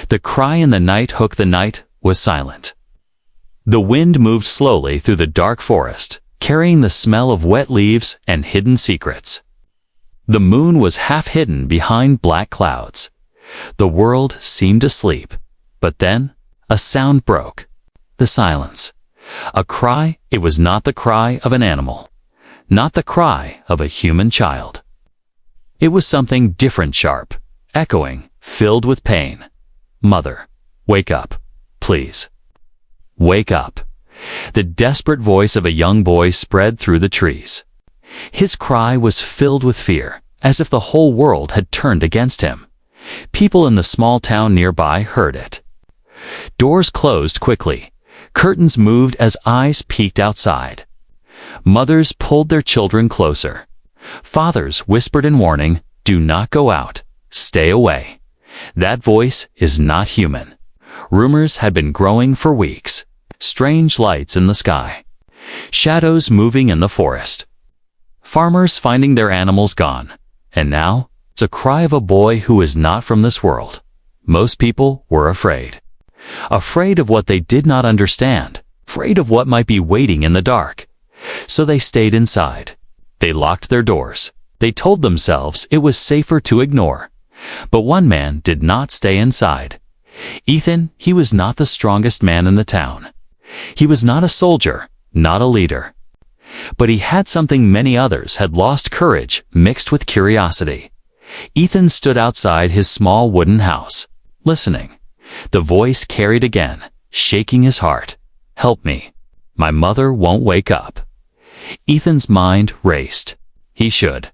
The cry in the night hook the night was silent. The wind moved slowly through the dark forest, carrying the smell of wet leaves and hidden secrets. The moon was half hidden behind black clouds. The world seemed asleep, but then a sound broke. The silence. A cry. It was not the cry of an animal, not the cry of a human child. It was something different, sharp, echoing, filled with pain. Mother, wake up, please. Wake up. The desperate voice of a young boy spread through the trees. His cry was filled with fear, as if the whole world had turned against him. People in the small town nearby heard it. Doors closed quickly. Curtains moved as eyes peeked outside. Mothers pulled their children closer. Fathers whispered in warning, "Do not go out. Stay away." That voice is not human. Rumors had been growing for weeks. Strange lights in the sky. Shadows moving in the forest. Farmers finding their animals gone. And now, it's a cry of a boy who is not from this world. Most people were afraid. Afraid of what they did not understand. Afraid of what might be waiting in the dark. So they stayed inside. They locked their doors. They told themselves it was safer to ignore. But one man did not stay inside. Ethan, he was not the strongest man in the town. He was not a soldier, not a leader. But he had something many others had lost: courage mixed with curiosity. Ethan stood outside his small wooden house, listening. The voice carried again, shaking his heart. "Help me. My mother won't wake up." Ethan's mind raced. He should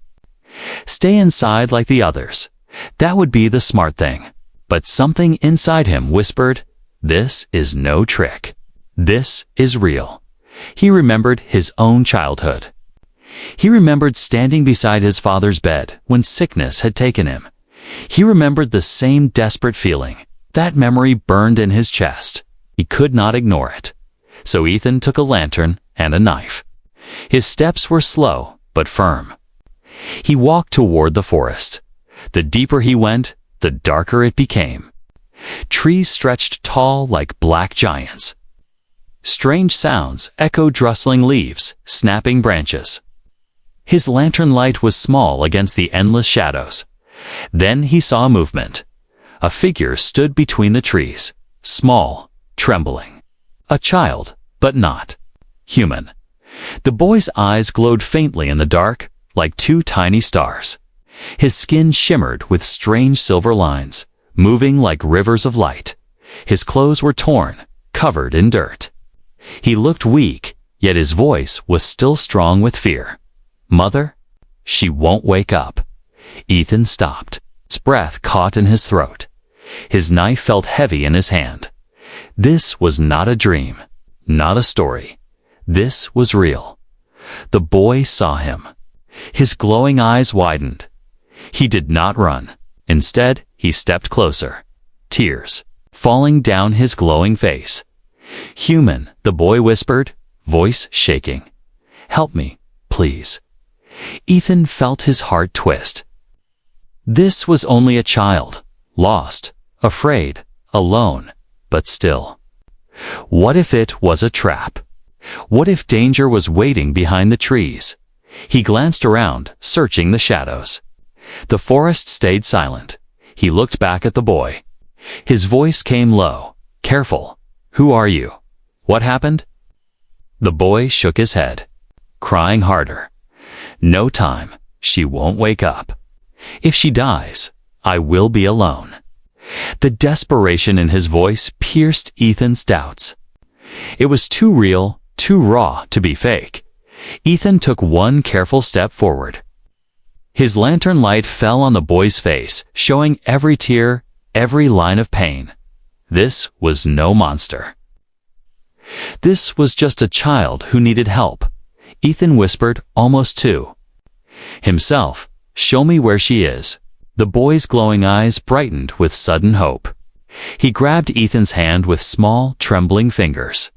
stay inside like the others. That would be the smart thing. But something inside him whispered, "This is no trick. This is real." He remembered his own childhood. He remembered standing beside his father's bed when sickness had taken him. He remembered the same desperate feeling. That memory burned in his chest. He could not ignore it. So Ethan took a lantern and a knife. His steps were slow but firm. He walked toward the forest. The deeper he went, the darker it became. Trees stretched tall like black giants. Strange sounds echoed: rustling leaves, snapping branches. His lantern light was small against the endless shadows. Then he saw movement. A figure stood between the trees, small, trembling. A child, but not human. The boy's eyes glowed faintly in the dark, like two tiny stars. His skin shimmered with strange silver lines, moving like rivers of light. His clothes were torn, covered in dirt. He looked weak, yet his voice was still strong with fear. "Mother, she won't wake up." Ethan stopped. His breath caught in his throat. His knife felt heavy in his hand. This was not a dream, not a story. This was real. The boy saw him. His glowing eyes widened. He did not run. Instead, he stepped closer. Tears falling down his glowing face. "Human," the boy whispered, voice shaking. "Help me, please." Ethan felt his heart twist. This was only a child, lost, afraid, alone, but still. What if it was a trap? What if danger was waiting behind the trees? He glanced around, searching the shadows. The forest stayed silent. He looked back at the boy. His voice came low, careful. "Who are you? What happened?" The boy shook his head, crying harder. "No time. She won't wake up. If she dies, I will be alone." The desperation in his voice pierced Ethan's doubts. It was too real, too raw to be fake. Ethan took one careful step forward. His lantern light fell on the boy's face, showing every tear, every line of pain. This was no monster. This was just a child who needed help. Ethan whispered, almost to himself, "Show me where she is." The boy's glowing eyes brightened with sudden hope. He grabbed Ethan's hand with small, trembling fingers.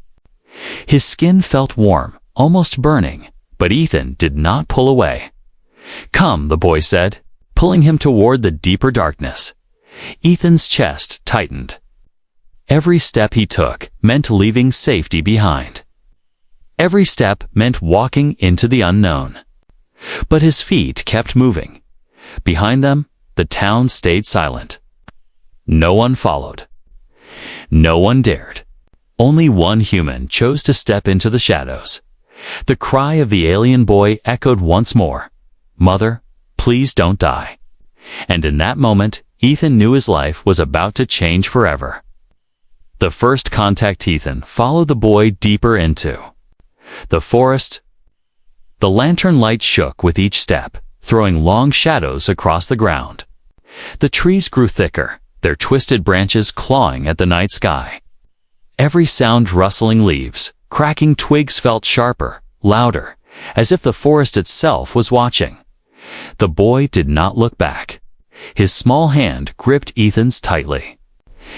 His skin felt warm, almost burning, but Ethan did not pull away. "Come," the boy said, pulling him toward the deeper darkness. Ethan's chest tightened. Every step he took meant leaving safety behind. Every step meant walking into the unknown. But his feet kept moving. Behind them, the town stayed silent. No one followed. No one dared. Only one human chose to step into the shadows. The cry of the alien boy echoed once more. "Mother, please don't die." And in that moment, Ethan knew his life was about to change forever. The first contact Ethan followed the boy deeper into the forest. The lantern light shook with each step, throwing long shadows across the ground. The trees grew thicker, their twisted branches clawing at the night sky. Every sound rustling leaves, cracking twigs felt sharper, louder, as if the forest itself was watching. The boy did not look back. His small hand gripped Ethan's tightly.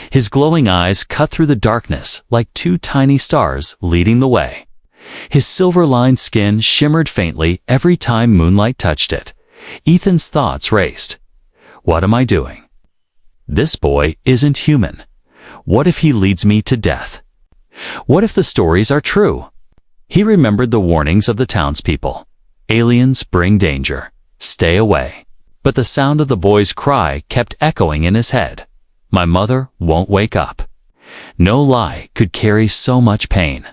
His glowing eyes cut through the darkness like two tiny stars leading the way. His silver-lined skin shimmered faintly every time moonlight touched it. Ethan's thoughts raced. What am I doing? This boy isn't human. What if he leads me to death? What if the stories are true? He remembered the warnings of the townspeople. Aliens bring danger. Stay away. But the sound of the boy's cry kept echoing in his head. My mother won't wake up. No lie could carry so much pain.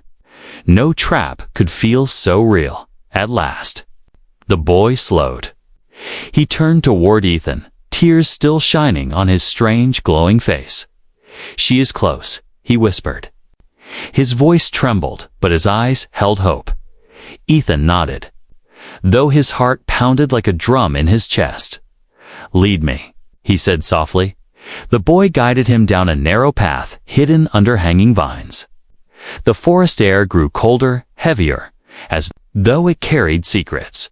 No trap could feel so real. At last, the boy slowed. He turned toward Ethan, tears still shining on his strange, glowing face. "She is close," he whispered. His voice trembled, but his eyes held hope. Ethan nodded, though his heart pounded like a drum in his chest. "Lead me," he said softly. The boy guided him down a narrow path hidden under hanging vines. The forest air grew colder, heavier, as though it carried secrets.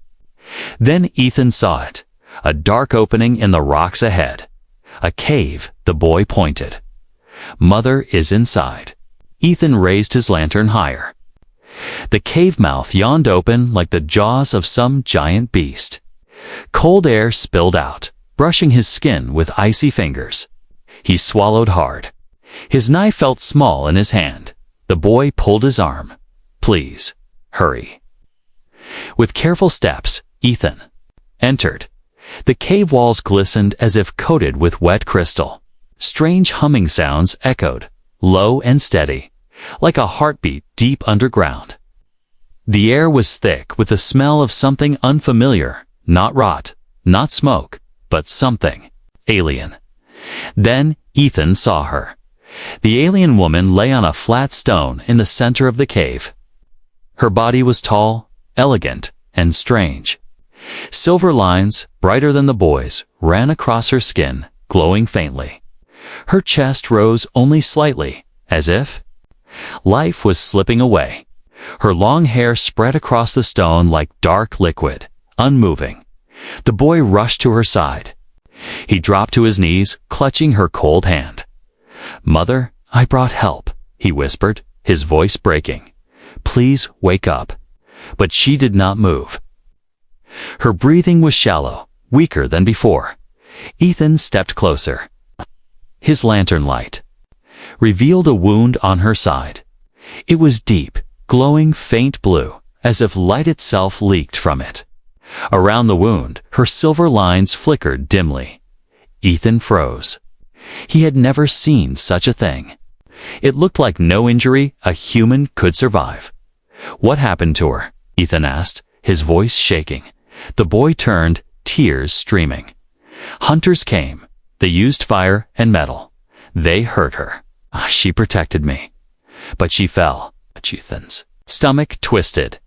Then Ethan saw it, a dark opening in the rocks ahead. A cave, the boy pointed. "Mother is inside." Ethan raised his lantern higher. The cave mouth yawned open like the jaws of some giant beast. Cold air spilled out, brushing his skin with icy fingers. He swallowed hard. His knife felt small in his hand. The boy pulled his arm. "Please, hurry." With careful steps, Ethan entered. The cave walls glistened as if coated with wet crystal. Strange humming sounds echoed, low and steady, like a heartbeat deep underground. The air was thick with the smell of something unfamiliar, not rot, not smoke, but something alien. Then Ethan saw her. The alien woman lay on a flat stone in the center of the cave. Her body was tall, elegant, and strange. Silver lines, brighter than the boy's, ran across her skin, glowing faintly. Her chest rose only slightly, as if life was slipping away. Her long hair spread across the stone like dark liquid, unmoving. The boy rushed to her side. He dropped to his knees, clutching her cold hand. "Mother, I brought help," he whispered, his voice breaking. "Please wake up." But she did not move. Her breathing was shallow, weaker than before. Ethan stepped closer. His lantern light revealed a wound on her side. It was deep, glowing faint blue, as if light itself leaked from it. Around the wound, her silver lines flickered dimly. Ethan froze. He had never seen such a thing. It looked like no injury a human could survive. "What happened to her?" Ethan asked, his voice shaking. The boy turned, tears streaming. "Hunters came. They used fire and metal. They hurt her. She protected me. But she fell." Ethan's stomach twisted.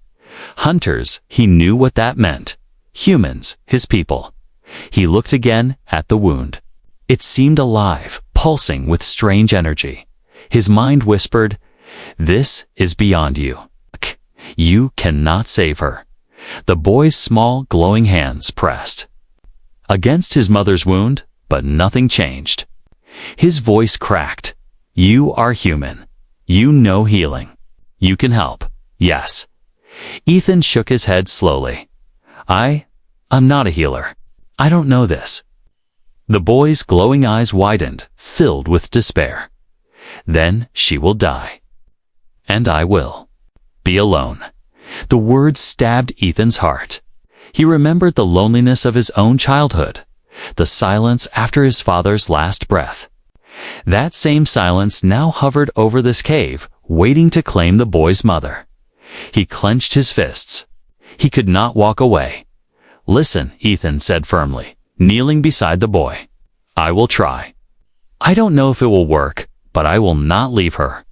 Hunters, he knew what that meant. Humans, his people. He looked again at the wound. It seemed alive, pulsing with strange energy. His mind whispered, "This is beyond you. You cannot save her." The boy's small, glowing hands pressed against his mother's wound, but nothing changed. His voice cracked. "You are human. You know healing. You can help. Yes." Ethan shook his head slowly. I'm not a healer. I don't know this." The boy's glowing eyes widened, filled with despair. Then she will die. And I will be alone. The words stabbed Ethan's heart. He remembered the loneliness of his own childhood, the silence after his father's last breath. That same silence now hovered over this cave, waiting to claim the boy's mother. He clenched his fists. He could not walk away. "Listen," Ethan said firmly, kneeling beside the boy. "I will try. I don't know if it will work, but I will not leave her."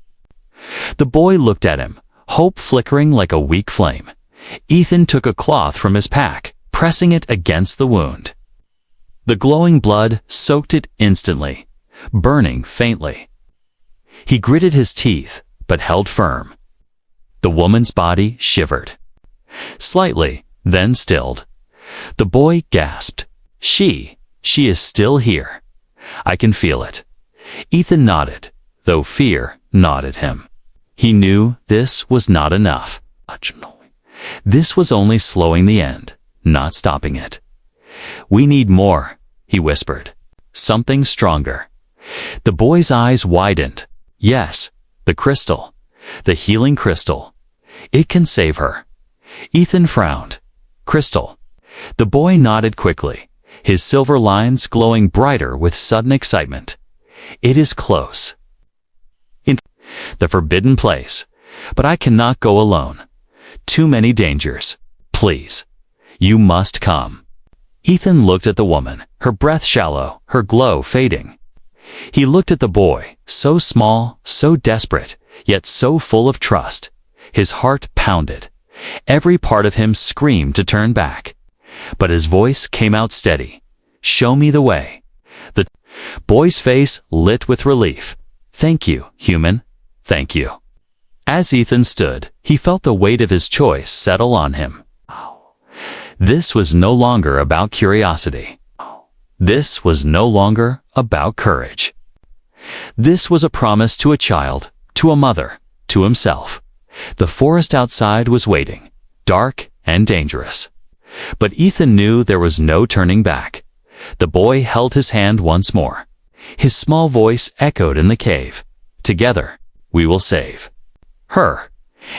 The boy looked at him, hope flickering like a weak flame. Ethan took a cloth from his pack, pressing it against the wound. The glowing blood soaked it instantly, burning faintly. He gritted his teeth, but held firm. The woman's body shivered. Slightly, then stilled. The boy gasped. She is still here. I can feel it." Ethan nodded, though fear gnawed him. He knew this was not enough. This was only slowing the end, not stopping it. "We need more," he whispered. "Something stronger." The boy's eyes widened. Yes, the crystal. The healing crystal. It can save her. Ethan frowned. Crystal. The boy nodded quickly, his silver lines glowing brighter with sudden excitement. "It is close. In the forbidden place. But I cannot go alone. Too many dangers. Please. You must come." Ethan looked at the woman, her breath shallow, her glow fading. He looked at the boy, so small, so desperate, yet so full of trust. His heart pounded. Every part of him screamed to turn back. But his voice came out steady. "Show me the way." The boy's face lit with relief. "Thank you, human. Thank you." As Ethan stood, he felt the weight of his choice settle on him. This was no longer about curiosity. This was no longer about courage. This was a promise to a child, to a mother, to himself. The forest outside was waiting, dark and dangerous. But Ethan knew there was no turning back. The boy held his hand once more. His small voice echoed in the cave. "Together, we will save her."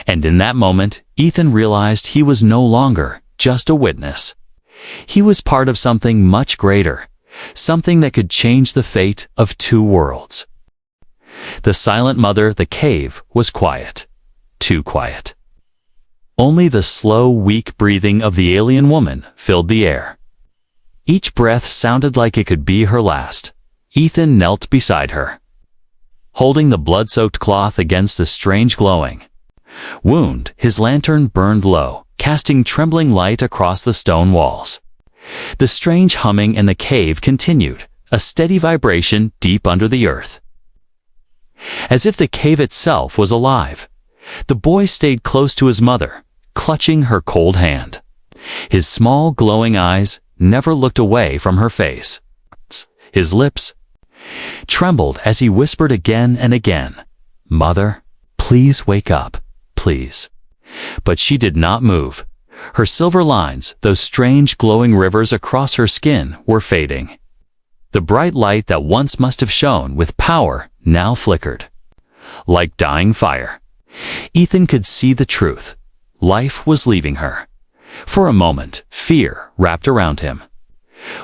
And in that moment, Ethan realized he was no longer just a witness. He was part of something much greater, something that could change the fate of two worlds. The silent mother, the cave, was quiet. Too quiet. Only the slow, weak breathing of the alien woman filled the air. Each breath sounded like it could be her last. Ethan knelt beside her, holding the blood-soaked cloth against the strange glowing wound. His lantern burned low, casting trembling light across the stone walls. The strange humming in the cave continued, a steady vibration deep under the earth. As if the cave itself was alive, the boy stayed close to his mother, clutching her cold hand. His small glowing eyes never looked away from her face. His lips trembled as he whispered again and again, "Mother, please wake up, please." But she did not move. Her silver lines, those strange glowing rivers across her skin, were fading. The bright light that once must have shone with power now flickered. Like dying fire. Ethan could see the truth. Life was leaving her. For a moment, fear wrapped around him.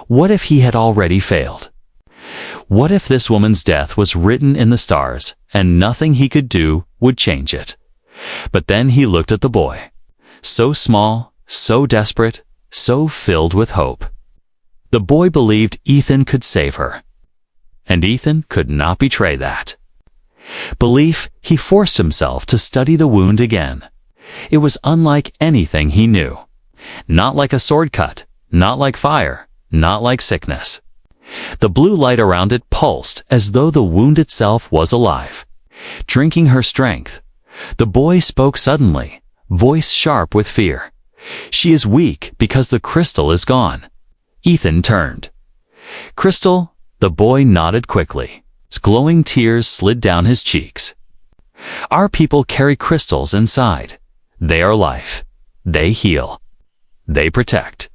What if he had already failed? What if this woman's death was written in the stars, and nothing he could do would change it? But then he looked at the boy. So small, so desperate, so filled with hope. The boy believed Ethan could save her. And Ethan could not betray that belief. He forced himself to study the wound again. It was unlike anything he knew. Not like a sword cut, not like fire, not like sickness. The blue light around it pulsed as though the wound itself was alive, drinking her strength. The boy spoke suddenly, voice sharp with fear. "She is weak because the crystal is gone." Ethan turned. "Crystal?" The boy nodded quickly. Glowing tears slid down his cheeks. "Our people carry crystals inside. They are life. They heal. They protect.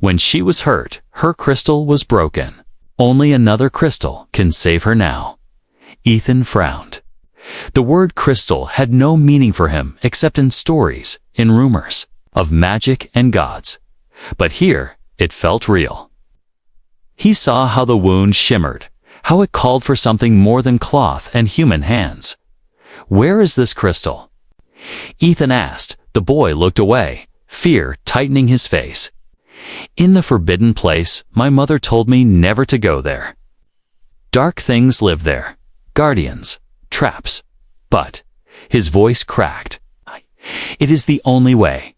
When she was hurt, her crystal was broken. Only another crystal can save her now." Ethan frowned. The word crystal had no meaning for him except in stories, in rumors, of magic and gods. But here, it felt real. He saw how the wound shimmered, how it called for something more than cloth and human hands. "Where is this crystal?" Ethan asked. The boy looked away, fear tightening his face. "In the forbidden place, my mother told me never to go there. Dark things live there, guardians, traps. But," his voice cracked, "it is the only way."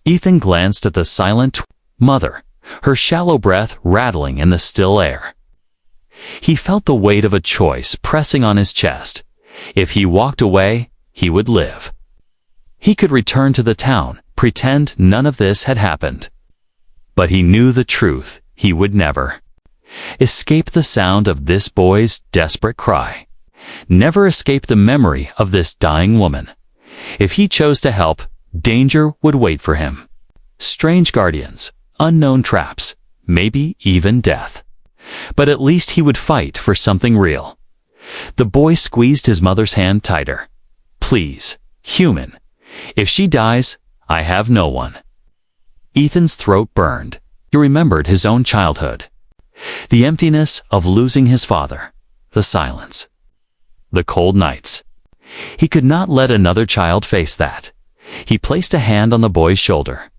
Ethan glanced at the silent mother, her shallow breath rattling in the still air. He felt the weight of a choice pressing on his chest. If he walked away, he would live. He could return to the town, pretend none of this had happened. But he knew the truth. He would never escape the sound of this boy's desperate cry. Never escape the memory of this dying woman. If he chose to help, danger would wait for him. Strange guardians, unknown traps, maybe even death. But at least he would fight for something real. The boy squeezed his mother's hand tighter. "Please, human. If she dies, I have no one." Ethan's throat burned. He remembered his own childhood. The emptiness of losing his father. The silence. The cold nights. He could not let another child face that. He placed a hand on the boy's shoulder.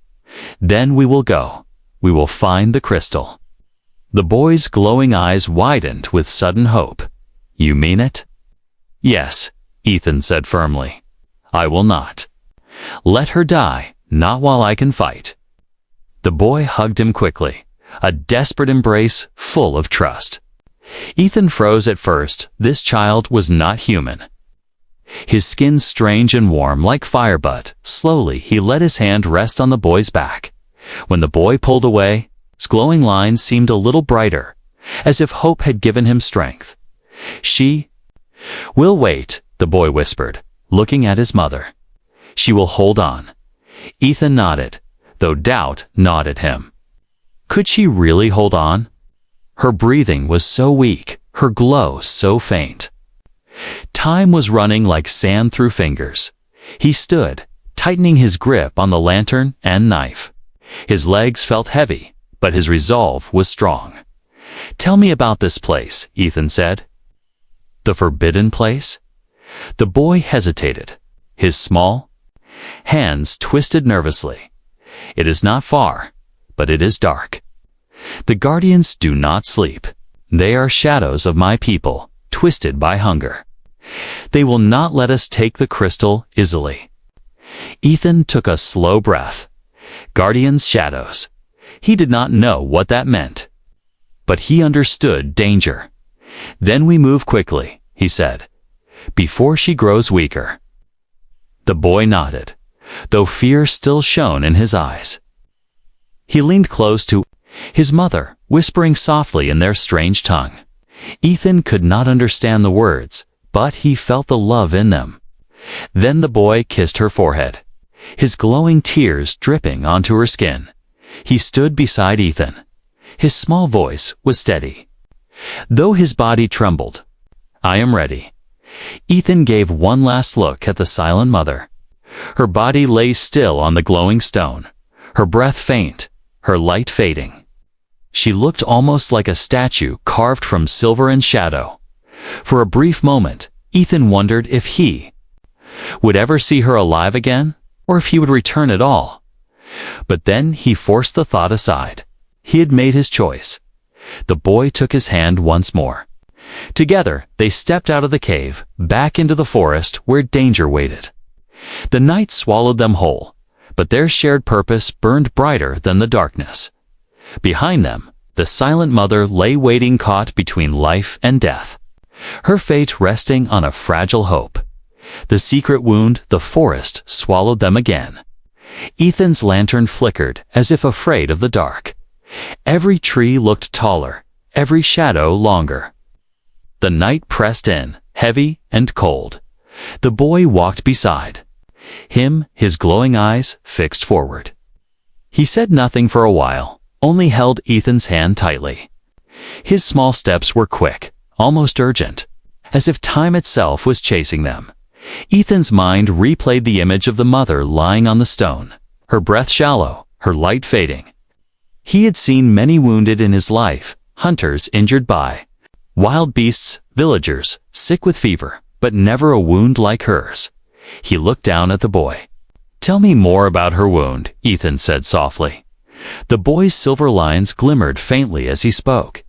"Then we will go. We will find the crystal." The boy's glowing eyes widened with sudden hope. "You mean it?" "Yes," Ethan said firmly. "I will not let her die, not while I can fight." The boy hugged him quickly, a desperate embrace full of trust. Ethan froze at first. This child was not human. His skin strange and warm like fire, but slowly he let his hand rest on the boy's back. When the boy pulled away, his glowing lines seemed a little brighter, as if hope had given him strength. "She will wait," the boy whispered, looking at his mother. "She will hold on." Ethan nodded, though doubt gnawed at him. Could she really hold on? Her breathing was so weak, her glow so faint. Time was running like sand through fingers. He stood, tightening his grip on the lantern and knife. His legs felt heavy, but his resolve was strong. "Tell me about this place," Ethan said. "The forbidden place?" The boy hesitated. His small hands twisted nervously. "It is not far, but it is dark. The guardians do not sleep. They are shadows of my people, twisted by hunger. They will not let us take the crystal easily." Ethan took a slow breath. Guardians' shadows. He did not know what that meant. But he understood danger. "Then we move quickly," he said, "before she grows weaker." The boy nodded, though fear still shone in his eyes. He leaned close to his mother, whispering softly in their strange tongue. Ethan could not understand the words, but he felt the love in them. Then the boy kissed her forehead, his glowing tears dripping onto her skin. He stood beside Ethan. His small voice was steady, though his body trembled. "I am ready." Ethan gave one last look at the silent mother. Her body lay still on the glowing stone, her breath faint, her light fading. She looked almost like a statue carved from silver and shadow. For a brief moment, Ethan wondered if he would ever see her alive again, or if he would return at all. But then he forced the thought aside. He had made his choice. The boy took his hand once more. Together, they stepped out of the cave, back into the forest where danger waited. The night swallowed them whole, but their shared purpose burned brighter than the darkness. Behind them, the silent mother lay waiting, caught between life and death, her fate resting on a fragile hope. The secret wound, the forest, swallowed them again. Ethan's lantern flickered as if afraid of the dark. Every tree looked taller, every shadow longer. The night pressed in, heavy and cold. The boy walked beside him, his glowing eyes fixed forward. He said nothing for a while, only held Ethan's hand tightly. His small steps were quick, almost urgent. as if time itself was chasing them. Ethan's mind replayed the image of the mother lying on the stone, her breath shallow, her light fading. He had seen many wounded in his life, hunters injured by wild beasts, villagers, sick with fever, but never a wound like hers. He looked down at the boy. "Tell me more about her wound," Ethan said softly. The boy's silver lines glimmered faintly as he spoke.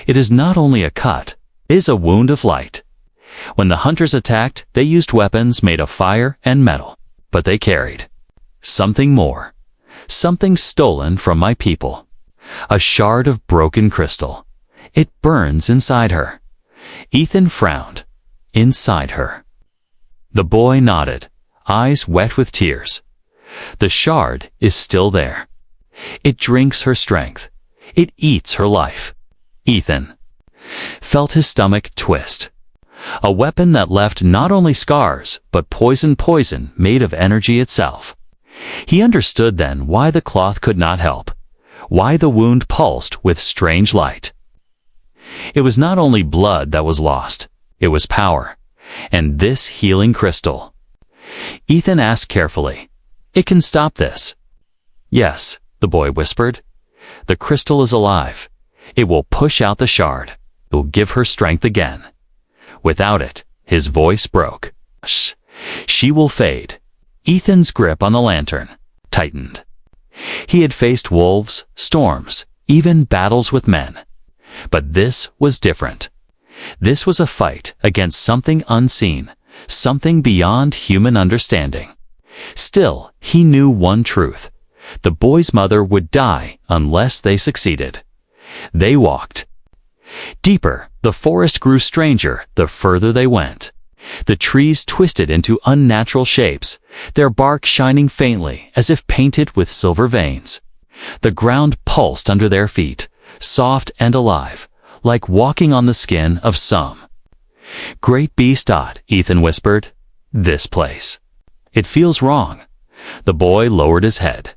"It is not only a cut, it is a wound of light. When the hunters attacked, they used weapons made of fire and metal, but they carried something more, something stolen from my people. A shard of broken crystal. It burns inside her." Ethan frowned. Inside her. The boy nodded, eyes wet with tears. "The shard is still there. It drinks her strength. It eats her life." Ethan felt his stomach twist. A weapon that left not only scars, but poison made of energy itself. He understood then why the cloth could not help, why the wound pulsed with strange light. It was not only blood that was lost, it was power, and this healing crystal. Ethan asked carefully, "It can stop this?" "Yes," the boy whispered. "The crystal is alive. It will push out the shard. It will give her strength again. Without it," his voice broke, "she will fade." Ethan's grip on the lantern tightened. He had faced wolves, storms, even battles with men. But this was different. This was a fight against something unseen, something beyond human understanding. Still, he knew one truth. The boy's mother would die unless they succeeded. They walked deeper. The forest grew stranger the further they went. The trees twisted into unnatural shapes, their bark shining faintly as if painted with silver veins. The ground pulsed under their feet, soft and alive, like walking on the skin of some great beast. Ethan whispered, "This place. It feels wrong." The boy lowered his head.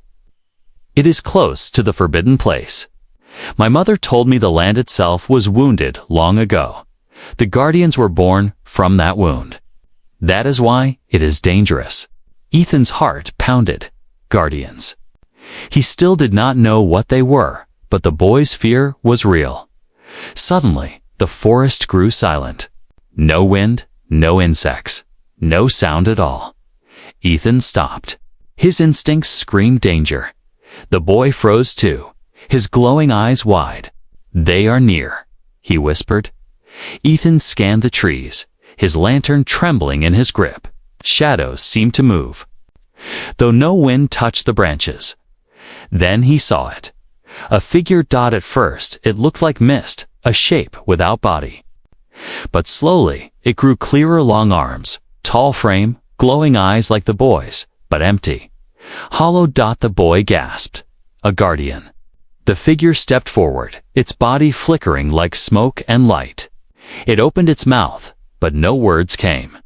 "It is close to the forbidden place. My mother told me the land itself was wounded long ago. The guardians were born from that wound. That is why it is dangerous." Ethan's heart pounded. Guardians. He still did not know what they were, but the boy's fear was real. Suddenly, the forest grew silent. No wind, no insects, no sound at all. Ethan stopped. His instincts screamed danger. The boy froze too, his glowing eyes wide. "They are near," he whispered. Ethan scanned the trees, his lantern trembling in his grip. Shadows seemed to move, though no wind touched the branches. Then he saw it. A figure. At first, it looked like mist, a shape without body. But slowly, it grew clearer. Long arms, tall frame, glowing eyes like the boy's, but empty. Hollow. The boy gasped. A guardian. The figure stepped forward, its body flickering like smoke and light. It opened its mouth, but no words came.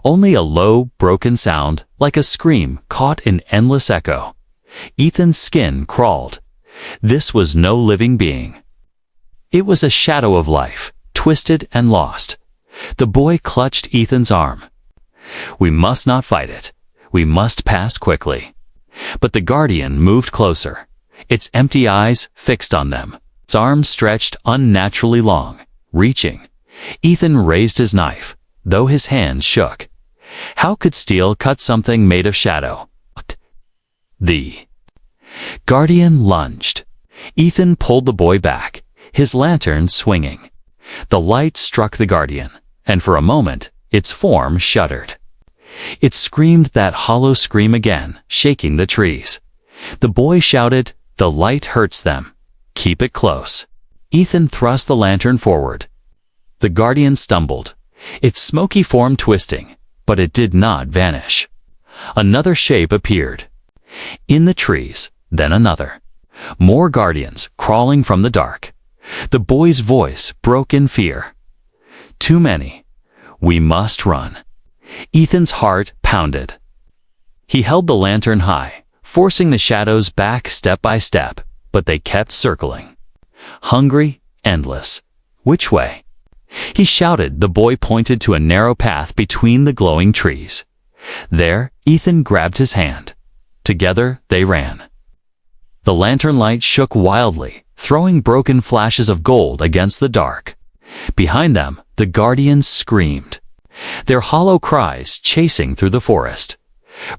Only a low, broken sound, like a scream caught in endless echo. Ethan's skin crawled. This was no living being. It was a shadow of life, twisted and lost. The boy clutched Ethan's arm. "We must not fight it. We must pass quickly." But the guardian moved closer, its empty eyes fixed on them, its arms stretched unnaturally long, reaching. Ethan raised his knife, though his hands shook. How could steel cut something made of shadow? The guardian lunged. Ethan pulled the boy back, his lantern swinging. The light struck the guardian, and for a moment, its form shuddered. It screamed that hollow scream again, shaking the trees. The boy shouted, "The light hurts them. Keep it close." Ethan thrust the lantern forward. The guardian stumbled, its smoky form twisting, but it did not vanish. Another shape appeared. In the trees, then another. More guardians crawling from the dark. The boy's voice broke in fear. "Too many. We must run." Ethan's heart pounded. He held the lantern high, forcing the shadows back step by step, but they kept circling. Hungry, endless. Which way? He shouted. The boy pointed to a narrow path between the glowing trees. There, Ethan grabbed his hand. Together, they ran. The lantern light shook wildly, throwing broken flashes of gold against the dark. Behind them, the guardians screamed, their hollow cries chasing through the forest.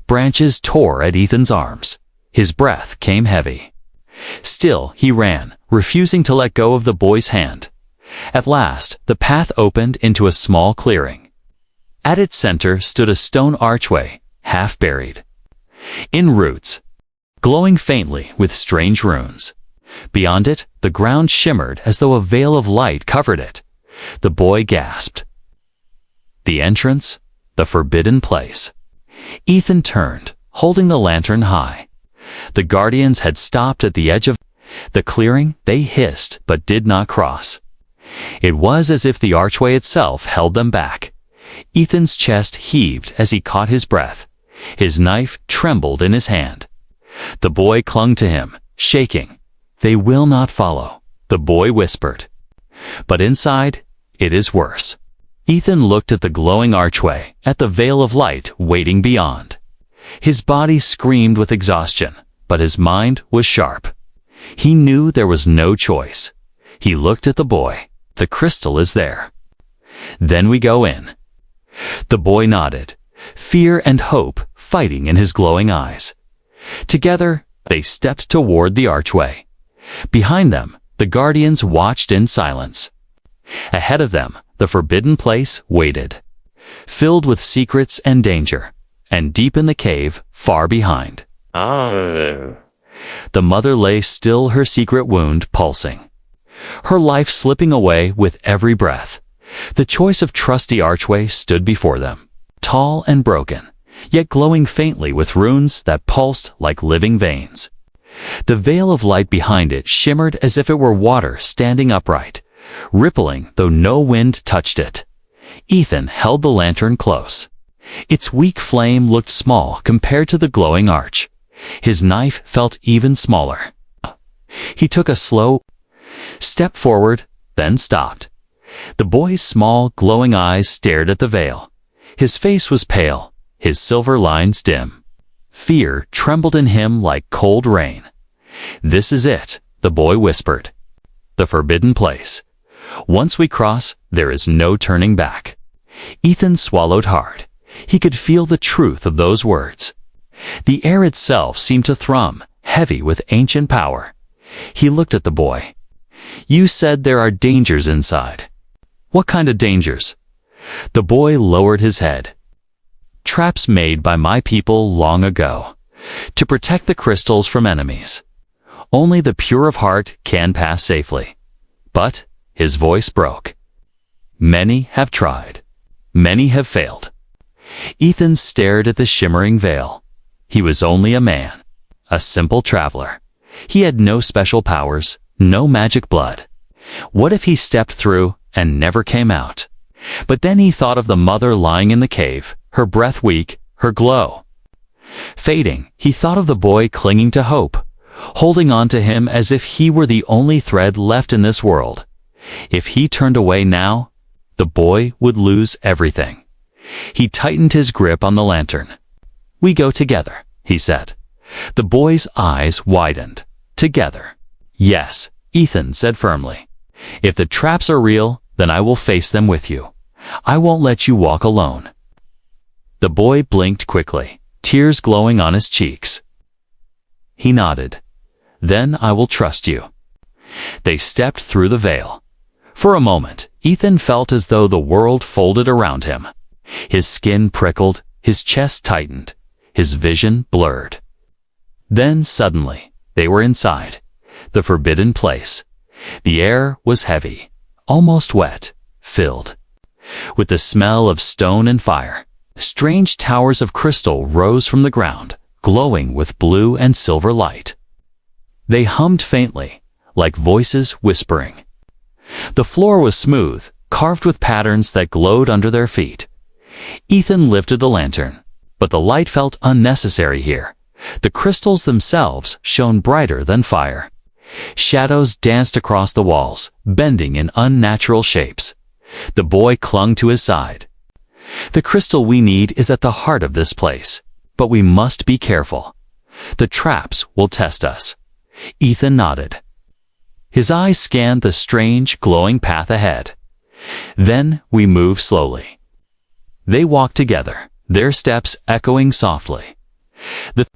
Branches tore at Ethan's arms. His breath came heavy. Still, he ran, refusing to let go of the boy's hand. At last, the path opened into a small clearing. At its center stood a stone archway, half buried in roots, glowing faintly with strange runes. Beyond it, the ground shimmered as though a veil of light covered it. The boy gasped. The entrance, the forbidden place. Ethan turned, holding the lantern high. The guardians had stopped at the edge of the clearing. They hissed but did not cross. It was as if the archway itself held them back. Ethan's chest heaved as he caught his breath. His knife trembled in his hand. The boy clung to him, shaking. They will not follow, the boy whispered. But inside, it is worse. Ethan looked at the glowing archway, at the veil of light waiting beyond. His body screamed with exhaustion, but his mind was sharp. He knew there was no choice. He looked at the boy. The crystal is there. Then we go in. The boy nodded, fear and hope fighting in his glowing eyes. Together, they stepped toward the archway. Behind them, the guardians watched in silence. Ahead of them, the forbidden place waited, filled with secrets and danger, and deep in the cave, far behind. The mother lay still, her secret wound pulsing, her life slipping away with every breath. The choice of trusty archway stood before them, tall and broken, yet glowing faintly with runes that pulsed like living veins. The veil of light behind it shimmered as if it were water standing upright, rippling though no wind touched it. Ethan held the lantern close. Its weak flame looked small compared to the glowing arch. His knife felt even smaller. He took a slow step forward, then stopped. The boy's small, glowing eyes stared at the veil. His face was pale, his silver lines dim. Fear trembled in him like cold rain. This is it, the boy whispered. The forbidden place. Once we cross, there is no turning back. Ethan swallowed hard. He could feel the truth of those words. The air itself seemed to thrum, heavy with ancient power. He looked at the boy. You said there are dangers inside. What kind of dangers? The boy lowered his head. Traps made by my people long ago, to protect the crystals from enemies. Only the pure of heart can pass safely. But, his voice broke. Many have tried. Many have failed. Ethan stared at the shimmering veil. He was only a man, a simple traveler. He had no special powers, no magic blood. What if he stepped through and never came out? But then he thought of the mother lying in the cave, her breath weak, her glow fading. He thought of the boy clinging to hope, holding on to him as if he were the only thread left in this world. If he turned away now, the boy would lose everything. He tightened his grip on the lantern. We go together, he said. The boy's eyes widened. Together. Yes, Ethan said firmly. If the traps are real, then I will face them with you. I won't let you walk alone. The boy blinked quickly, tears glowing on his cheeks. He nodded. Then I will trust you. They stepped through the veil. For a moment, Ethan felt as though the world folded around him. His skin prickled, his chest tightened, his vision blurred. Then suddenly, they were inside, the forbidden place. The air was heavy, almost wet, filled with the smell of stone and fire. Strange towers of crystal rose from the ground, glowing with blue and silver light. They hummed faintly, like voices whispering. The floor was smooth, carved with patterns that glowed under their feet. Ethan lifted the lantern, but the light felt unnecessary here. The crystals themselves shone brighter than fire. Shadows danced across the walls, bending in unnatural shapes. The boy clung to his side. "The crystal we need is at the heart of this place, but we must be careful. The traps will test us." Ethan nodded. His eyes scanned the strange, glowing path ahead. Then we moved slowly. They walked together, their steps echoing softly. The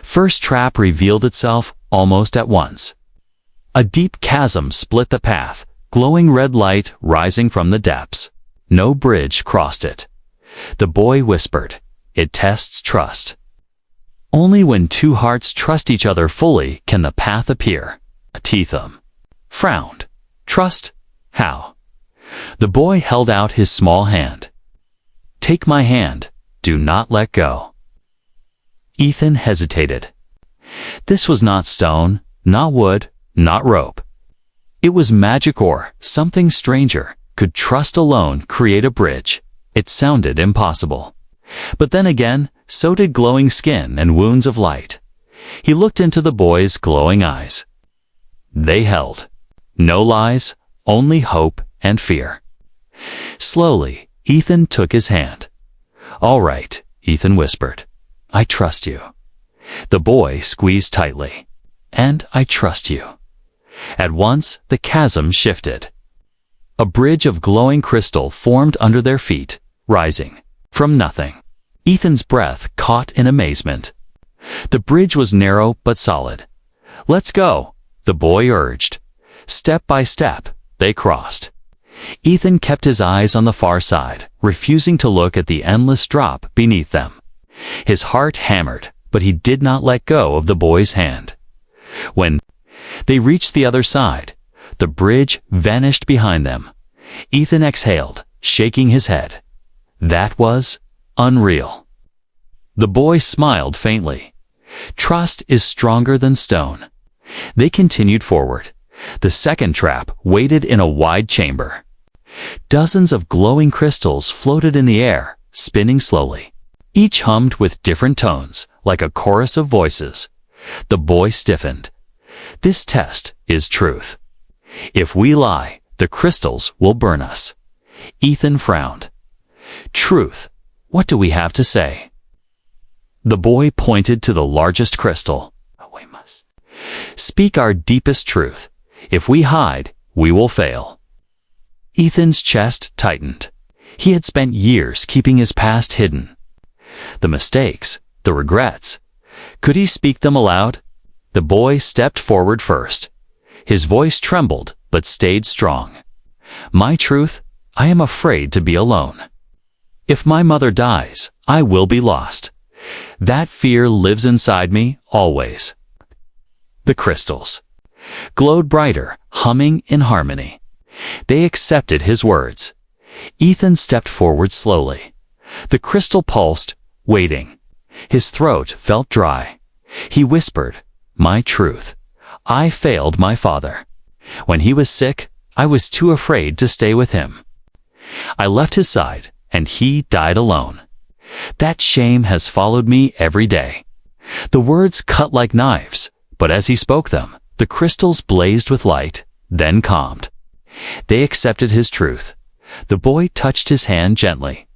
first trap revealed itself almost at once. A deep chasm split the path, glowing red light rising from the depths. No bridge crossed it. The boy whispered, "It tests trust." Only when two hearts trust each other fully can the path appear. Ethan frowned. "Trust? How?" The boy held out his small hand. "Take my hand. Do not let go." Ethan hesitated. This was not stone, not wood, not rope. It was magic ore, something stranger. Could trust alone create a bridge? It sounded impossible. But then again, so did glowing skin and wounds of light. He looked into the boy's glowing eyes. They held. No lies, only hope and fear. Slowly, Ethan took his hand. "All right," Ethan whispered. "I trust you." The boy squeezed tightly. "And I trust you." At once, the chasm shifted. A bridge of glowing crystal formed under their feet, rising from nothing. Ethan's breath caught in amazement. The bridge was narrow but solid. "Let's go," the boy urged. Step by step, they crossed. Ethan kept his eyes on the far side, refusing to look at the endless drop beneath them. His heart hammered, but he did not let go of the boy's hand. When they reached the other side, the bridge vanished behind them. Ethan exhaled, shaking his head. That was unreal. The boy smiled faintly. Trust is stronger than stone. They continued forward. The second trap waited in a wide chamber. Dozens of glowing crystals floated in the air, spinning slowly. Each hummed with different tones, like a chorus of voices. The boy stiffened. This test is truth. If we lie, the crystals will burn us. Ethan frowned. Truth, what do we have to say? The boy pointed to the largest crystal. We must speak our deepest truth. If we hide, we will fail. Ethan's chest tightened. He had spent years keeping his past hidden. The mistakes, the regrets. Could he speak them aloud? The boy stepped forward first. His voice trembled, but stayed strong. My truth, I am afraid to be alone. If my mother dies, I will be lost. That fear lives inside me, always. The crystals glowed brighter, humming in harmony. They accepted his words. Ethan stepped forward slowly. The crystal pulsed, waiting. His throat felt dry. He whispered, My truth. I failed my father. When he was sick, I was too afraid to stay with him. I left his side, and he died alone. That shame has followed me every day. The words cut like knives, but as he spoke them, the crystals blazed with light, then calmed. They accepted his truth. The boy touched his hand gently.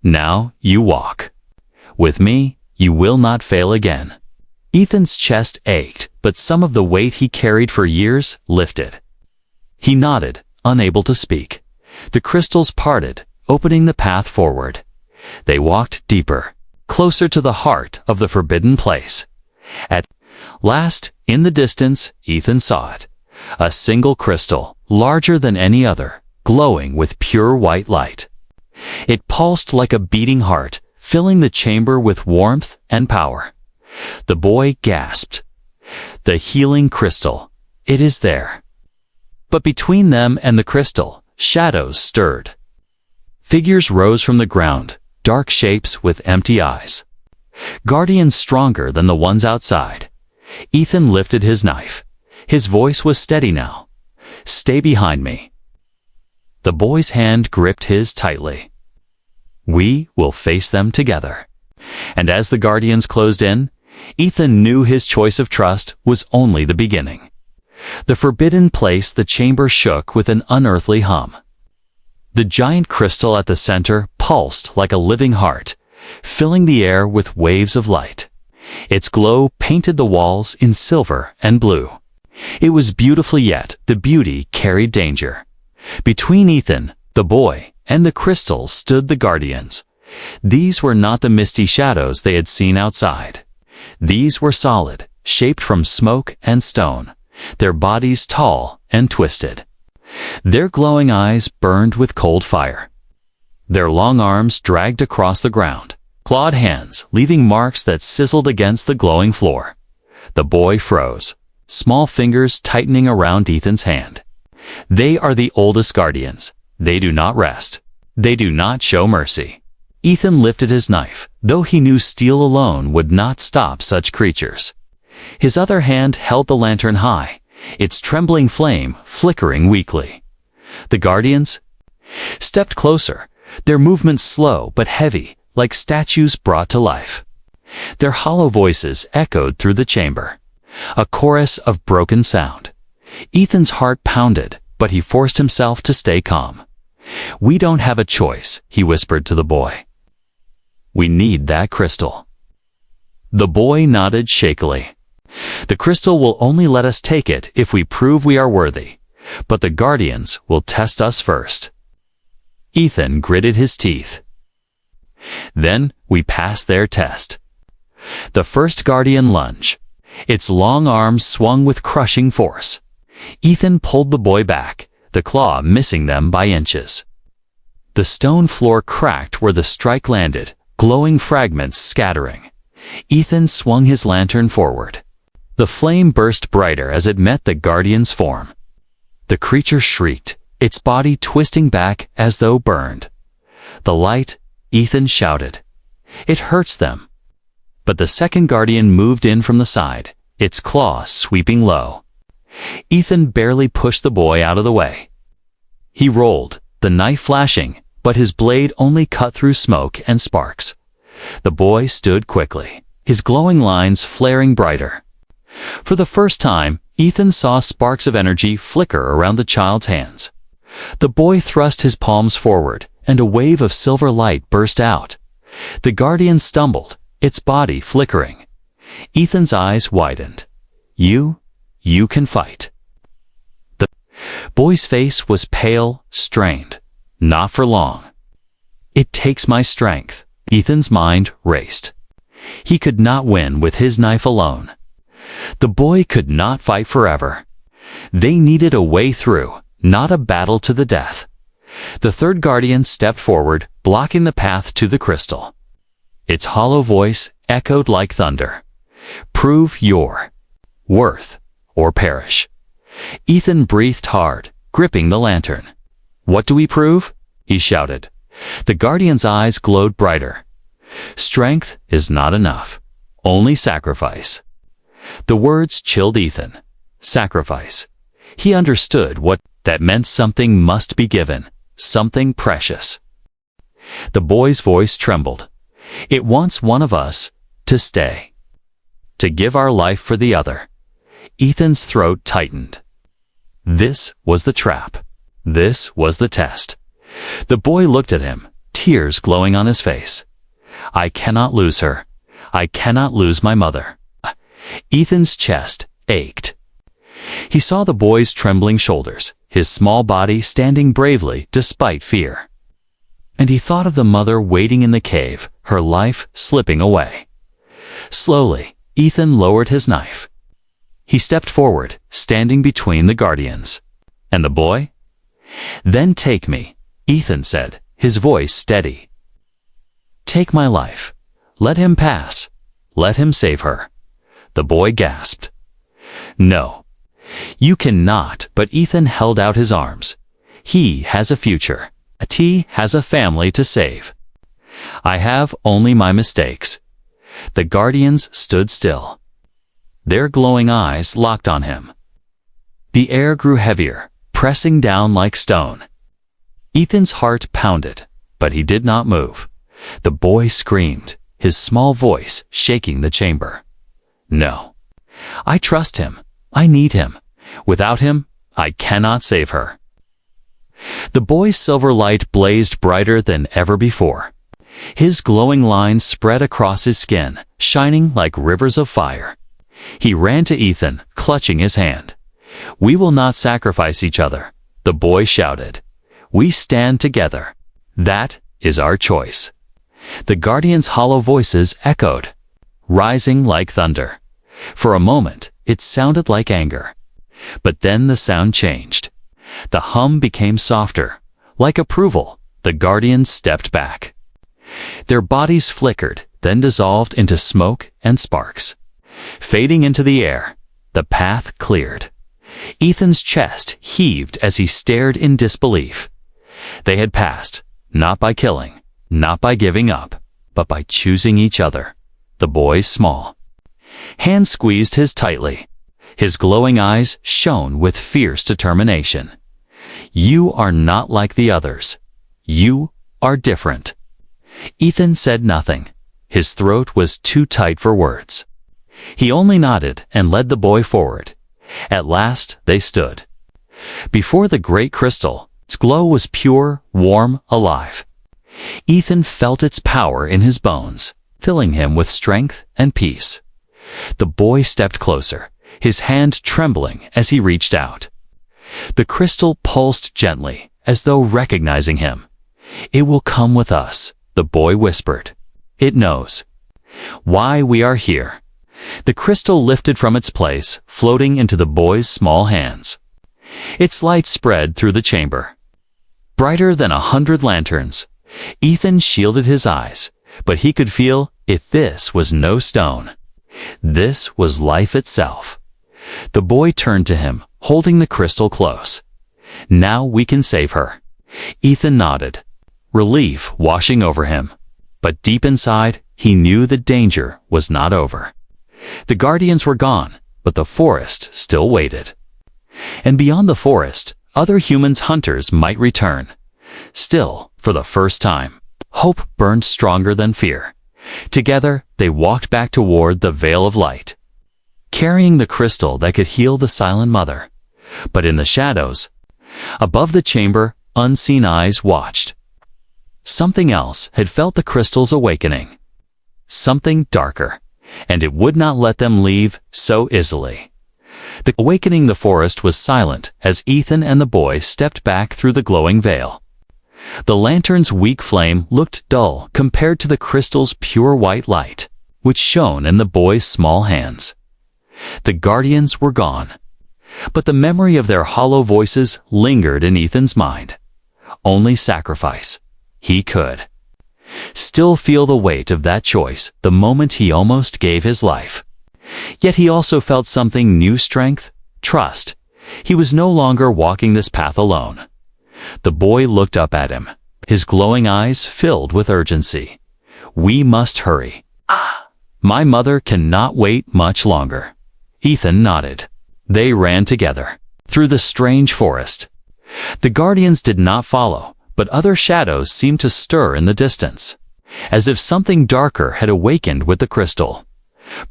Now you walk. With me, you will not fail again. Ethan's chest ached, but some of the weight he carried for years lifted. He nodded, unable to speak. The crystals parted, opening the path forward. They walked deeper, closer to the heart of the forbidden place. At last, in the distance, Ethan saw it. A single crystal, larger than any other, glowing with pure white light. It pulsed like a beating heart, filling the chamber with warmth and power. The boy gasped. The healing crystal. It is there. But between them and the crystal, shadows stirred. Figures rose from the ground, dark shapes with empty eyes. Guardians stronger than the ones outside. Ethan lifted his knife. His voice was steady now. Stay behind me. The boy's hand gripped his tightly. We will face them together. And as the guardians closed in, Ethan knew his choice of trust was only the beginning. The forbidden place, the chamber shook with an unearthly hum. The giant crystal at the center pulsed like a living heart, filling the air with waves of light. Its glow painted the walls in silver and blue. It was beautiful, yet the beauty carried danger. Between Ethan, the boy, and the crystal stood the guardians. These were not the misty shadows they had seen outside. These were solid, shaped from smoke and stone, their bodies tall and twisted. Their glowing eyes burned with cold fire. Their long arms dragged across the ground, clawed hands leaving marks that sizzled against the glowing floor. The boy froze, small fingers tightening around Ethan's hand. They are the oldest guardians. They do not rest. They do not show mercy. Ethan lifted his knife, though he knew steel alone would not stop such creatures. His other hand held the lantern high, its trembling flame flickering weakly. The guardians stepped closer, their movements slow but heavy, like statues brought to life. Their hollow voices echoed through the chamber, a chorus of broken sound. Ethan's heart pounded, but he forced himself to stay calm. "We don't have a choice," he whispered to the boy. "We need that crystal." The boy nodded shakily. "The crystal will only let us take it if we prove we are worthy, but the guardians will test us first." Ethan gritted his teeth. Then we passed their test. The first guardian lunged. Its long arms swung with crushing force. Ethan pulled the boy back, the claw missing them by inches. The stone floor cracked where the strike landed, glowing fragments scattering. Ethan swung his lantern forward. The flame burst brighter as it met the guardian's form. The creature shrieked, its body twisting back as though burned. "The light," Ethan shouted. "It hurts them." But the second guardian moved in from the side, its claw sweeping low. Ethan barely pushed the boy out of the way. He rolled, the knife flashing, but his blade only cut through smoke and sparks. The boy stood quickly, his glowing lines flaring brighter. For the first time, Ethan saw sparks of energy flicker around the child's hands. The boy thrust his palms forward, and a wave of silver light burst out. The guardian stumbled, its body flickering. Ethan's eyes widened. You can fight." The boy's face was pale, strained. "Not for long." "It takes my strength." Ethan's mind raced. He could not win with his knife alone. The boy could not fight forever. They needed a way through, not a battle to the death. The third guardian stepped forward, blocking the path to the crystal. Its hollow voice echoed like thunder. "Prove your worth or perish." Ethan breathed hard, gripping the lantern. "What do we prove?" he shouted. The guardian's eyes glowed brighter. "Strength is not enough. Only sacrifice." The words chilled Ethan. Sacrifice. He understood what that meant. Something must be given, something precious. The boy's voice trembled. "It wants one of us to stay, to give our life for the other." Ethan's throat tightened. This was the trap. This was the test. The boy looked at him, tears glowing on his face. "I cannot lose her. I cannot lose my mother." Ethan's chest ached. He saw the boy's trembling shoulders, his small body standing bravely despite fear. And he thought of the mother waiting in the cave, her life slipping away. Slowly, Ethan lowered his knife. He stepped forward, standing between the guardians. "And the boy?" "Then take me," Ethan said, his voice steady. "Take my life. Let him pass. Let him save her." The boy gasped. "No. You cannot," but Ethan held out his arms. "He has a future. He has a family to save. I have only my mistakes." The guardians stood still. Their glowing eyes locked on him. The air grew heavier, pressing down like stone. Ethan's heart pounded, but he did not move. The boy screamed, his small voice shaking the chamber. "No. I trust him. I need him. Without him, I cannot save her." The boy's silver light blazed brighter than ever before. His glowing lines spread across his skin, shining like rivers of fire. He ran to Ethan, clutching his hand. "We will not sacrifice each other," the boy shouted. "We stand together. That is our choice." The guardian's hollow voices echoed, rising like thunder. For a moment, it sounded like anger. But then the sound changed. The hum became softer. Like approval, the guardians stepped back. Their bodies flickered, then dissolved into smoke and sparks. Fading into the air, the path cleared. Ethan's chest heaved as he stared in disbelief. They had passed, not by killing, not by giving up, but by choosing each other. The boy's small hand squeezed his tightly. His glowing eyes shone with fierce determination. "You are not like the others. You are different." Ethan said nothing. His throat was too tight for words. He only nodded and led the boy forward. At last they stood before the great crystal. Its glow was pure, warm, alive. Ethan felt its power in his bones, filling him with strength and peace. The boy stepped closer, his hand trembling as he reached out. The crystal pulsed gently, as though recognizing him. "It will come with us," the boy whispered. "It knows why we are here." The crystal lifted from its place, floating into the boy's small hands. Its light spread through the chamber, brighter than 100 lanterns. Ethan shielded his eyes, but he could feel if this was no stone. This was life itself. The boy turned to him, holding the crystal close. "Now we can save her." Ethan nodded, relief washing over him. But deep inside, he knew the danger was not over. The guardians were gone, but the forest still waited. And beyond the forest, other humans hunters might return. Still, for the first time, hope burned stronger than fear. Together, they walked back toward the Veil of Light, carrying the crystal that could heal the silent mother. But in the shadows, above the chamber, unseen eyes watched. Something else had felt the crystal's awakening. Something darker, and it would not let them leave so easily. The awakening the forest was silent as Ethan and the boy stepped back through the glowing veil. The lantern's weak flame looked dull compared to the crystal's pure white light, which shone in the boy's small hands. The guardians were gone, but the memory of their hollow voices lingered in Ethan's mind. Only sacrifice. He could still feel the weight of that choice the moment he almost gave his life. Yet he also felt something new: strength, trust. He was no longer walking this path alone. The boy looked up at him, his glowing eyes filled with urgency. "We must hurry. My mother cannot wait much longer." Ethan nodded. They ran together through the strange forest. The guardians did not follow, but other shadows seemed to stir in the distance, as if something darker had awakened with the crystal.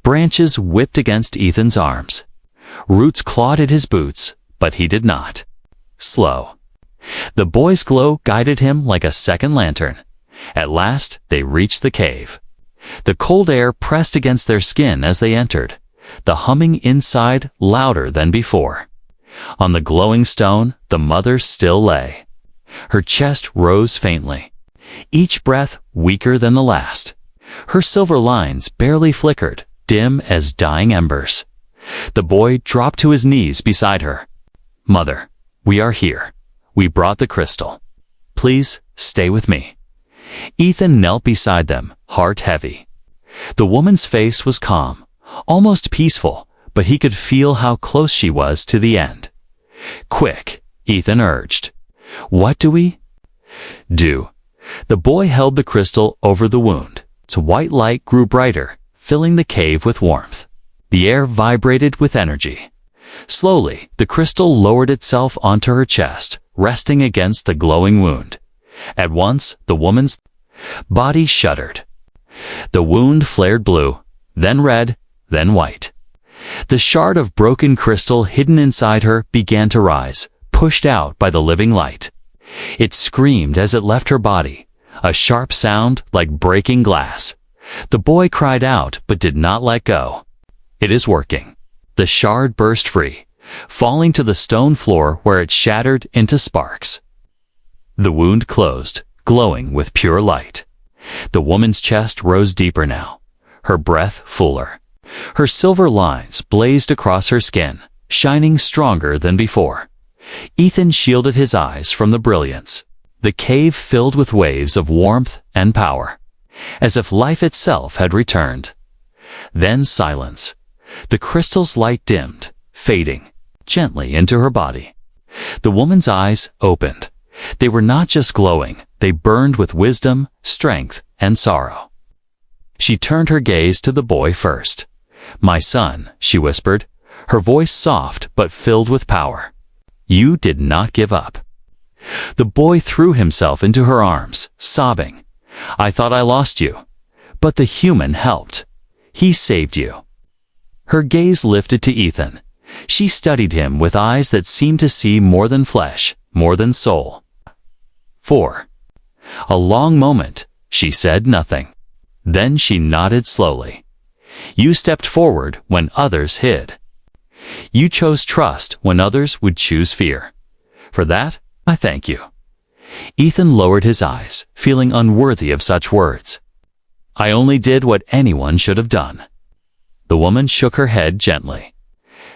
Branches whipped against Ethan's arms. Roots clawed at his boots, but he did not. Slow. The boy's glow guided him like a second lantern. At last, they reached the cave. The cold air pressed against their skin as they entered, the humming inside louder than before. On the glowing stone, the mother still lay. Her chest rose faintly, each breath weaker than the last. Her silver lines barely flickered, dim as dying embers. The boy dropped to his knees beside her. "Mother, we are here. We brought the crystal. Please stay with me." Ethan knelt beside them, heart heavy. The woman's face was calm, almost peaceful, but he could feel how close she was to the end. "Quick," Ethan urged. "What do we do?" The boy held the crystal over the wound. Its white light grew brighter, filling the cave with warmth. The air vibrated with energy. Slowly, the crystal lowered itself onto her chest, resting against the glowing wound. At once, the woman's body shuddered. The wound flared blue, then red, then white. The shard of broken crystal hidden inside her began to rise, pushed out by the living light. It screamed as it left her body, a sharp sound like breaking glass. The boy cried out but did not let go. It is working. The shard burst free, falling to the stone floor where it shattered into sparks. The wound closed, glowing with pure light. The woman's chest rose deeper now, her breath fuller. Her silver lines blazed across her skin, shining stronger than before. Ethan shielded his eyes from the brilliance. The cave filled with waves of warmth and power, as if life itself had returned. Then silence. The crystal's light dimmed, fading gently into her body. The woman's eyes opened. They were not just glowing, they burned with wisdom, strength, and sorrow. She turned her gaze to the boy first. "My son," she whispered, her voice soft but filled with power. "You did not give up." The boy threw himself into her arms, sobbing. "I thought I lost you, but the human helped. He saved you." Her gaze lifted to Ethan. She studied him with eyes that seemed to see more than flesh, more than soul. "For a long moment," she said nothing. Then she nodded slowly. "You stepped forward when others hid. You chose trust when others would choose fear. For that, I thank you." Ethan lowered his eyes, feeling unworthy of such words. "I only did what anyone should have done." The woman shook her head gently.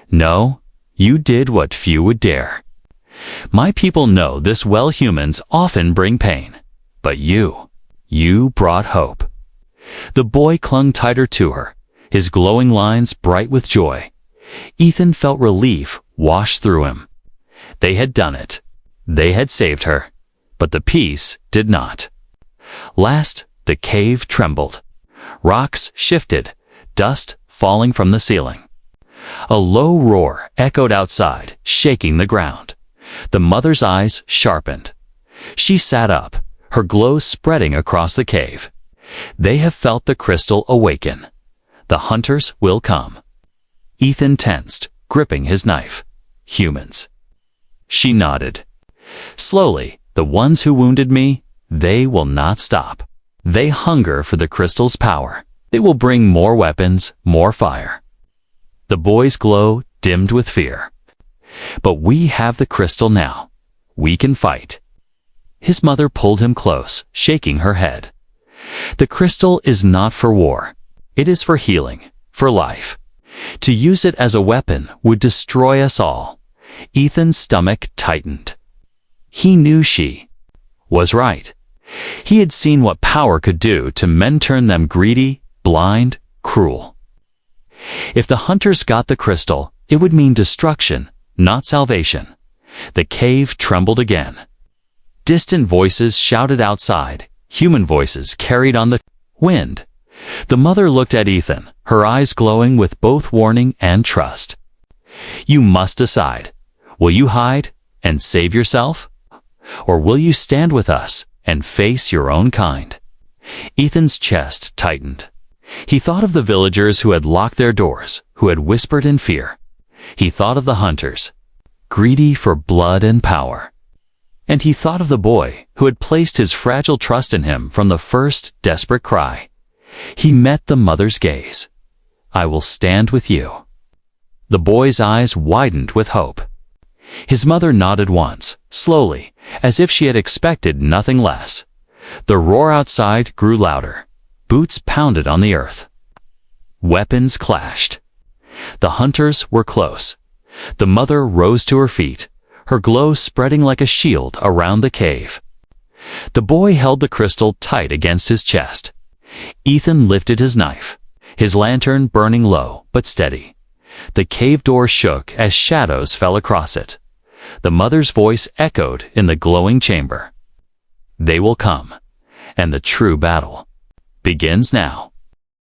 "No, you did what few would dare. My people know this well. Humans often bring pain, but you brought hope." The boy clung tighter to her, his glowing lines bright with joy. Ethan felt relief wash through him. They had done it. They had saved her, but the peace did not. Last, the cave trembled. Rocks shifted, dust falling from the ceiling. A low roar echoed outside, shaking the ground. The mother's eyes sharpened. She sat up, her glow spreading across the cave. "They have felt the crystal awaken. The hunters will come." Ethan tensed, gripping his knife. "Humans." She nodded. "Slowly, the ones who wounded me, they will not stop. They hunger for the crystal's power. They will bring more weapons, more fire." The boy's glow dimmed with fear. "But we have the crystal now. We can fight." His mother pulled him close, shaking her head. "The crystal is not for war. It is for healing, for life. To use it as a weapon would destroy us all." Ethan's stomach tightened. He knew she was right. He had seen what power could do to men, turn them greedy, blind, cruel. If the hunters got the crystal, it would mean destruction, not salvation. The cave trembled again. Distant voices shouted outside, human voices carried on the wind. The mother looked at Ethan, her eyes glowing with both warning and trust. "You must decide. Will you hide and save yourself? Or will you stand with us and face your own kind?" Ethan's chest tightened. He thought of the villagers who had locked their doors, who had whispered in fear. He thought of the hunters, greedy for blood and power. And he thought of the boy who had placed his fragile trust in him from the first desperate cry. He met the mother's gaze. "I will stand with you." The boy's eyes widened with hope. His mother nodded once, slowly, as if she had expected nothing less. The roar outside grew louder. Boots pounded on the earth. Weapons clashed. The hunters were close. The mother rose to her feet, her glow spreading like a shield around the cave. The boy held the crystal tight against his chest. Ethan lifted his knife, his lantern burning low but steady. The cave door shook as shadows fell across it. The mother's voice echoed in the glowing chamber. "They will come, and the true battle begins now."